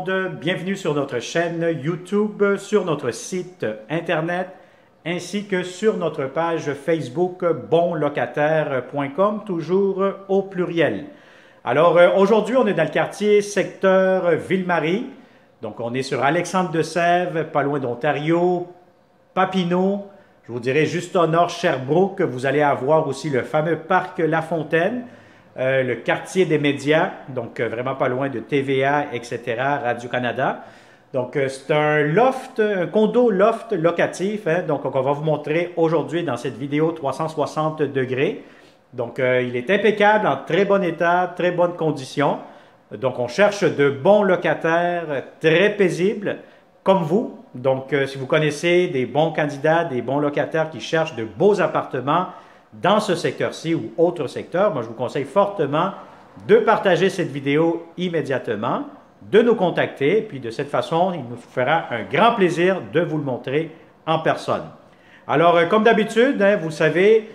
monde, bienvenue sur notre chaîne YouTube, sur notre site internet, ainsi que sur notre page Facebook bonlocataire.com, toujours au pluriel. Alors aujourd'hui, on est dans le quartier secteur Ville-Marie, donc on est sur Alexandre-de-Sèvres, pas loin d'Ontario, Papineau, je vous dirais juste au nord Sherbrooke. Vous allez avoir aussi le fameux parc La Fontaine, le quartier des médias, donc vraiment pas loin de TVA, etc., Radio-Canada. Donc c'est un loft, un condo loft locatif, hein, donc on va vous montrer aujourd'hui dans cette vidéo 360 degrés. Donc il est impeccable, en très bon état, très bonnes conditions. Donc on cherche de bons locataires très paisibles, comme vous. Donc si vous connaissez des bons candidats, des bons locataires qui cherchent de beaux appartements, dans ce secteur-ci ou autre secteur, moi je vous conseille fortement de partager cette vidéo immédiatement, de nous contacter, puis de cette façon, il nous fera un grand plaisir de vous le montrer en personne. Alors, comme d'habitude, hein, vous savez,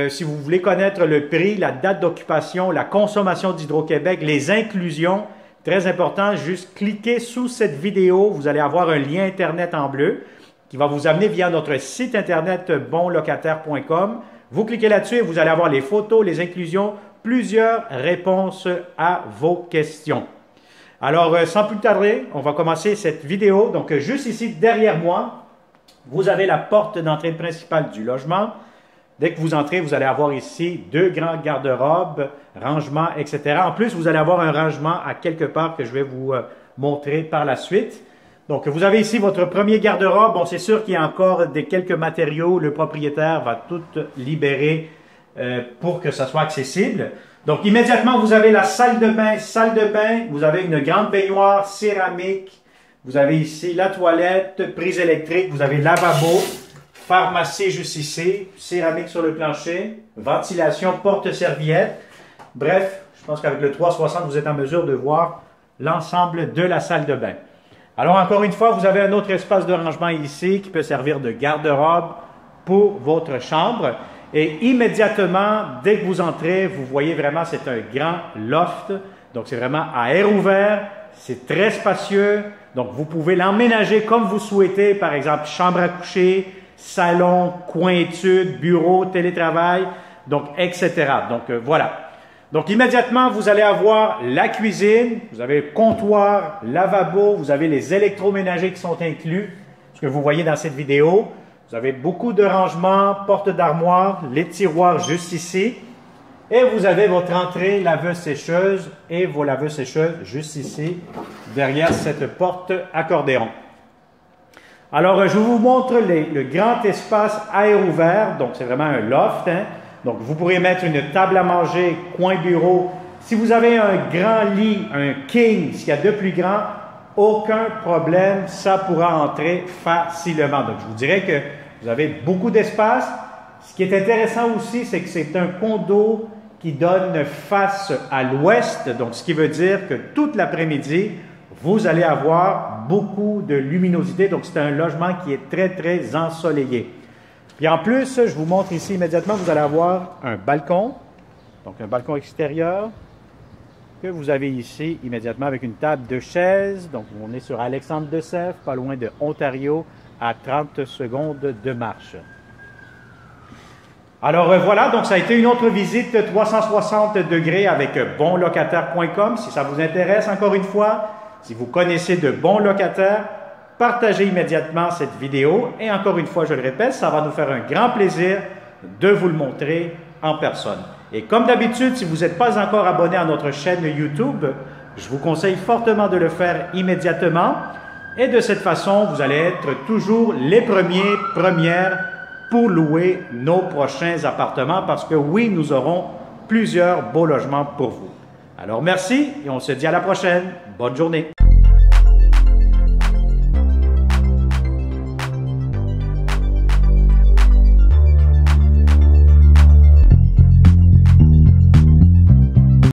si vous voulez connaître le prix, la date d'occupation, la consommation d'Hydro-Québec, les inclusions, très important, juste cliquez sous cette vidéo, vous allez avoir un lien Internet en bleu qui va vous amener via notre site Internet bonlocataire.com. Vous cliquez là-dessus et vous allez avoir les photos, les inclusions, plusieurs réponses à vos questions. Alors, sans plus tarder, on va commencer cette vidéo. Donc, juste ici, derrière moi, vous avez la porte d'entrée principale du logement. Dès que vous entrez, vous allez avoir ici deux grands garde-robes, rangements, etc. En plus, vous allez avoir un rangement à quelque part que je vais vous montrer par la suite. Donc, vous avez ici votre premier garde-robe. Bon, c'est sûr qu'il y a encore quelques matériaux. Le propriétaire va tout libérer pour que ça soit accessible. Donc, immédiatement, vous avez la salle de bain. Salle de bain, vous avez une grande baignoire céramique. Vous avez ici la toilette, prise électrique. Vous avez lavabo, pharmacie juste ici, céramique sur le plancher, ventilation, porte-serviette. Bref, je pense qu'avec le 360, vous êtes en mesure de voir l'ensemble de la salle de bain. Alors, encore une fois, vous avez un autre espace de rangement ici qui peut servir de garde-robe pour votre chambre. Et immédiatement, dès que vous entrez, vous voyez vraiment, c'est un grand loft. Donc, c'est vraiment à air ouvert. C'est très spacieux. Donc, vous pouvez l'emménager comme vous souhaitez. Par exemple, chambre à coucher, salon, coin études, bureau, télétravail, donc, etc. Donc, voilà. Donc, immédiatement, vous allez avoir la cuisine, vous avez le comptoir, lavabo, vous avez les électroménagers qui sont inclus, ce que vous voyez dans cette vidéo. Vous avez beaucoup de rangements, portes d'armoire, les tiroirs juste ici. Et vous avez votre entrée laveuse-sécheuse et vos laveuses-sécheuses juste ici, derrière cette porte accordéon. Alors, je vous montre le grand espace à air ouvert. Donc, c'est vraiment un loft, hein. Donc, vous pourrez mettre une table à manger, coin bureau. Si vous avez un grand lit, un king, s'il y a de plus grand, aucun problème, ça pourra entrer facilement. Donc, je vous dirais que vous avez beaucoup d'espace. Ce qui est intéressant aussi, c'est que c'est un condo qui donne face à l'ouest. Donc, ce qui veut dire que toute l'après-midi, vous allez avoir beaucoup de luminosité. Donc, c'est un logement qui est très, très ensoleillé. Puis en plus, je vous montre ici immédiatement, vous allez avoir un balcon, donc un balcon extérieur, que vous avez ici immédiatement avec une table de chaises. Donc on est sur Alexandre-de-Sèvres, pas loin de Ontario, à 30 secondes de marche. Alors voilà, donc ça a été une autre visite 360 degrés avec bonlocataire.com. Si ça vous intéresse, encore une fois, si vous connaissez de bons locataires, partagez immédiatement cette vidéo et encore une fois, je le répète, ça va nous faire un grand plaisir de vous le montrer en personne. Et comme d'habitude, si vous n'êtes pas encore abonné à notre chaîne YouTube, je vous conseille fortement de le faire immédiatement et de cette façon, vous allez être toujours les premières pour louer nos prochains appartements parce que oui, nous aurons plusieurs beaux logements pour vous. Alors merci et on se dit à la prochaine. Bonne journée.